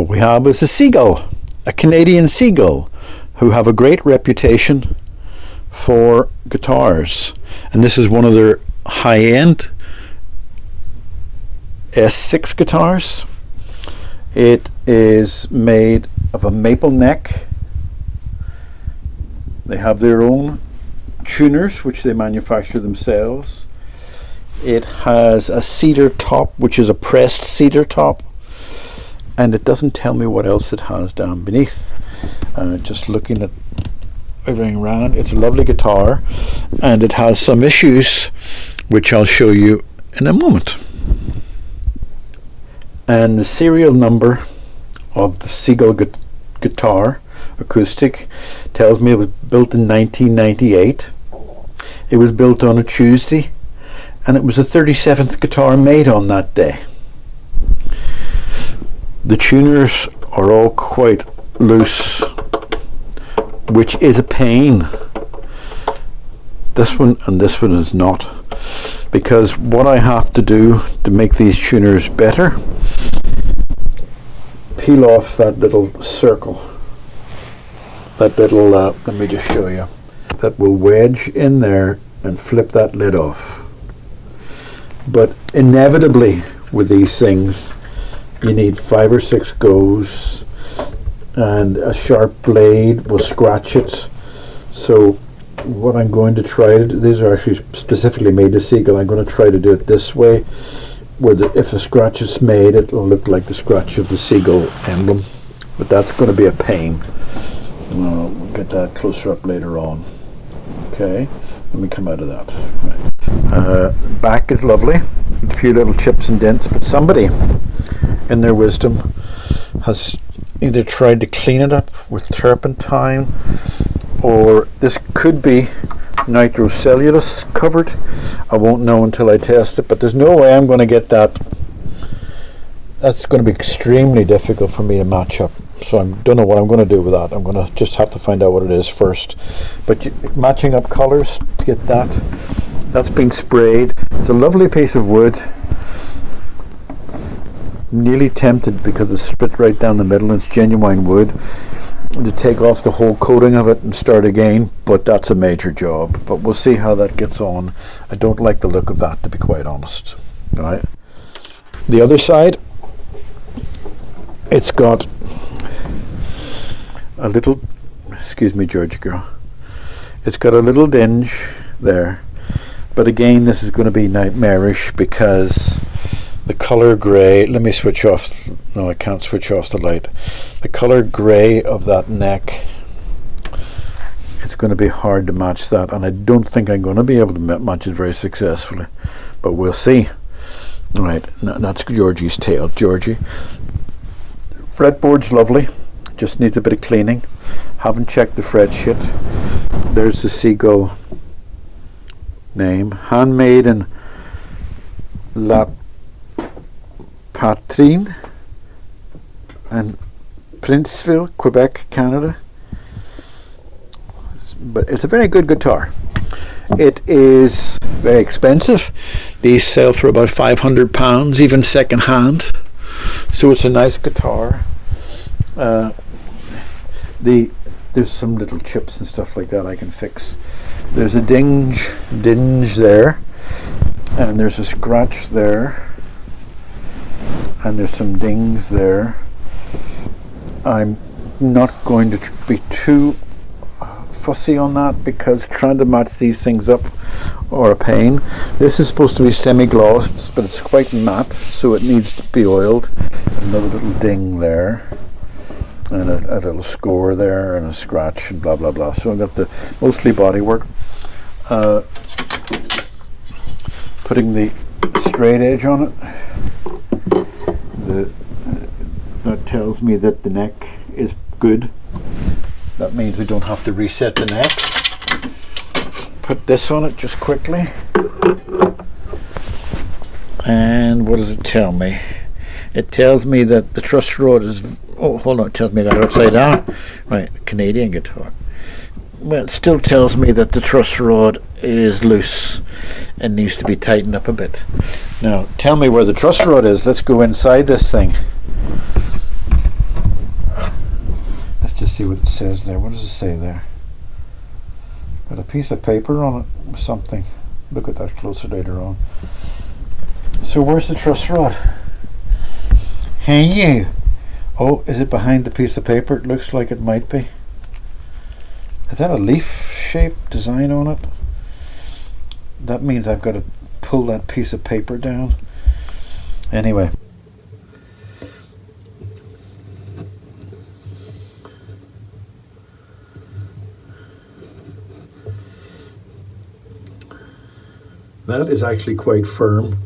What we have is a Seagull, a Canadian Seagull, who have a great reputation for guitars. And this is one of their high-end S6 guitars. It is made of a maple neck. They have their own tuners, which they manufacture themselves. It has a cedar top, which is a pressed cedar top, and it doesn't tell me what else it has down beneath. Just looking at everything around, it's a lovely guitar, and it has some issues which I'll show you in a moment. And the serial number of the Seagull guitar acoustic tells me it was built in 1998. It was built on a Tuesday, and it was the 37th guitar made on that day. The tuners are all quite loose, which is a pain. This one and this one is not, because what I have to do to make these tuners better, peel off that little circle, that little let me just show you, that will wedge in there, and flip that lid off. But inevitably with these things you need 5 or 6 goes, and a sharp blade will scratch it. So what I'm going to try to do, these are actually specifically made to Seagull, I'm going to try to do it this way, where if a scratch is made, it'll look like the scratch of the Seagull emblem, but that's going to be a pain. We'll get that closer up later on. Okay, let me come out of that. Right. Back is lovely, a few little chips and dents, but somebody in their wisdom has either tried to clean it up with turpentine, or this could be nitrocellulose covered. I won't know until I test it, but there's no way I'm going to get that. That's going to be extremely difficult for me to match up, so I don't know what I'm going to do with that. I'm going to just have to find out what it is first. But matching up colors to get that's been sprayed. It's a lovely piece of wood. Nearly tempted, because it's split right down the middle and it's genuine wood, to take off the whole coating of it and start again, but that's a major job. But we'll see how that gets on. I don't like the look of that, to be quite honest. All right. The other side, it's got a little, excuse me Georgie girl, it's got a little dinge there, but again this is going to be nightmarish because the color grey, let me switch off, no I can't switch off the light, the color grey of that neck, it's going to be hard to match that, and I don't think I'm going to be able to match it very successfully, but we'll see. Alright, that's Georgie's tail. Georgie, fretboard's lovely, just needs a bit of cleaning. Haven't checked the fret sheet. There's the Seagull name, handmade in La Patrine and Princeville, Quebec, Canada. But it's a very good guitar. It is very expensive. These sell for about £500, even second hand. So it's a nice guitar. There's some little chips and stuff like that I can fix. There's a dinge there, and there's a scratch there, and there's some dings there. I'm not going to be too fussy on that, because trying to match these things up are a pain. This is supposed to be semi-glossed, but it's quite matte, so it needs to be oiled. Another little ding there, and a little score there, and a scratch, and blah blah blah. So I've got the mostly bodywork. Putting the straight edge on it, that tells me that the neck is good. That means we don't have to reset the neck. Put this on it just quickly, and what does it tell me? It tells me that the truss rod is, oh hold on, it tells me I got it upside down. Right, Canadian guitar. Well, it still tells me that the truss rod is loose and needs to be tightened up a bit. Now tell me where the truss rod is. Let's go inside this thing. see what it says there. What does it say there? Got a piece of paper on it, something. Look at that closer later on. So where's the truss rod? Hey you! Oh, is it behind the piece of paper? It looks like it might be. Is that a leaf-shaped design on it? That means I've got to pull that piece of paper down. Anyway. That is actually quite firm.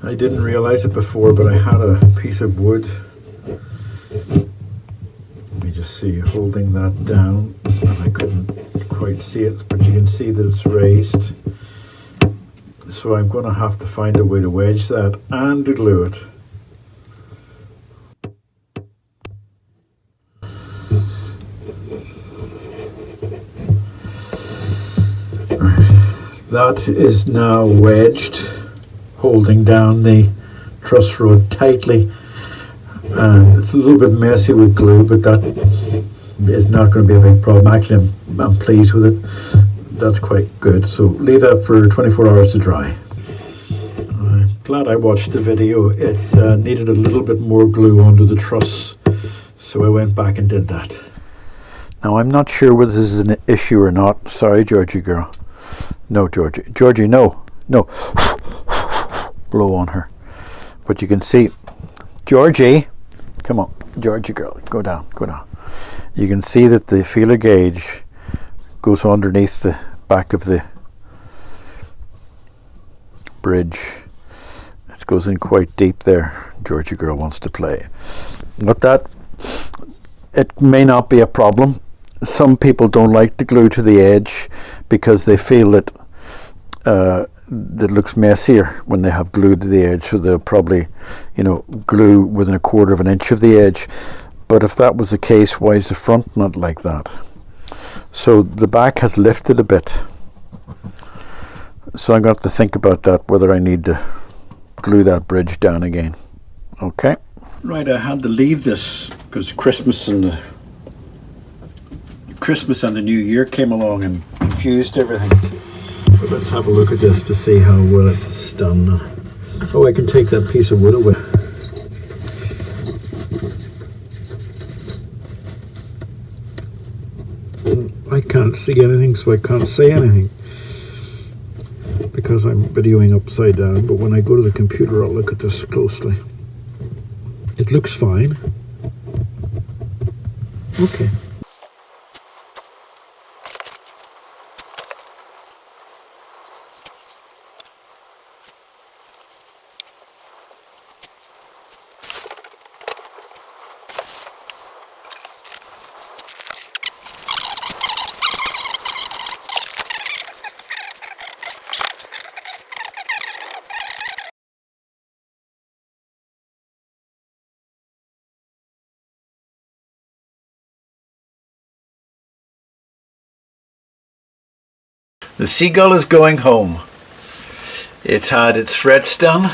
I didn't realize it before, but I had a piece of wood. Let me just see, holding that down, and I couldn't quite see it, but you can see that it's raised. So I'm going to have to find a way to wedge that and to glue it. That is now wedged, holding down the truss rod tightly, and it's a little bit messy with glue, but that is not going to be a big problem. Actually, I'm pleased with it. That's quite good. So leave that for 24 hours to dry. I'm glad I watched the video. It needed a little bit more glue under the truss, so I went back and did that. Now I'm not sure whether this is an issue or not. Sorry, Georgie girl. No, Georgie. Georgie, no. No. Blow on her. But you can see, Georgie, come on, Georgie girl, go down, go down. You can see that the feeler gauge goes underneath the back of the bridge. It goes in quite deep there. Georgie girl wants to play. But that, it may not be a problem. Some people don't like to glue to the edge because they feel that that looks messier when they have glue to the edge, so they'll probably, glue within 1/4 of an inch of the edge. But if that was the case, why is the front not like that? So the back has lifted a bit. So I'm going to have to think about that, whether I need to glue that bridge down again. Okay. Right, I had to leave this because Christmas and the New Year came along and confused everything. But let's have a look at this to see how well it's done. Oh, I can take that piece of wood away. I can't see anything, so I can't say anything because I'm videoing upside down, but when I go to the computer I'll look at this closely. It looks fine. Okay. The Seagull is going home. It's had its frets done,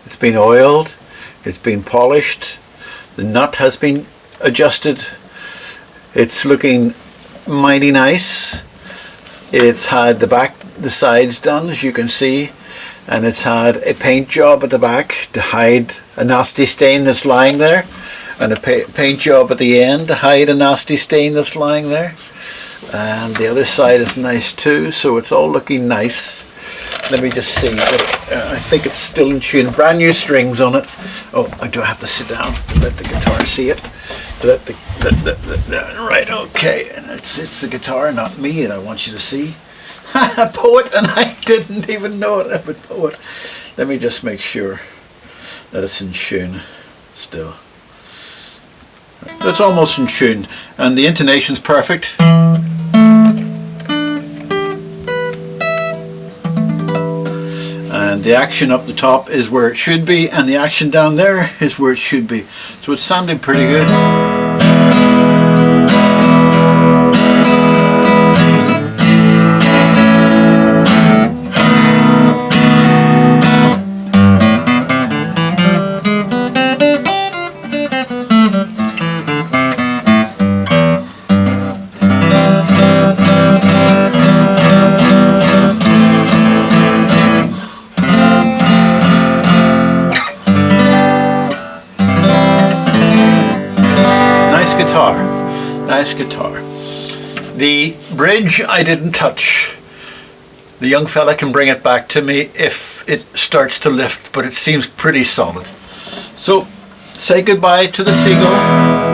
it's been oiled, it's been polished, the nut has been adjusted, it's looking mighty nice. It's had the sides done, as you can see, and it's had a paint job at the back to hide a nasty stain that's lying there, and a paint job at the end to hide a nasty stain that's lying there. And the other side is nice too, so it's all looking nice. Let me just see, I think it's still in tune. Brand new strings on it. Oh, I do have to sit down to let the guitar see it. Right, okay, and it's the guitar, not me, and I want you to see. A poet, and I didn't even know it. I'm a poet. Let me just make sure that it's in tune still. It's almost in tune, and the intonation's perfect. And the action up the top is where it should be, and the action down there is where it should be. So it's sounding pretty good. The bridge I didn't touch. The young fella can bring it back to me if it starts to lift, but it seems pretty solid. So say goodbye to the Seagull.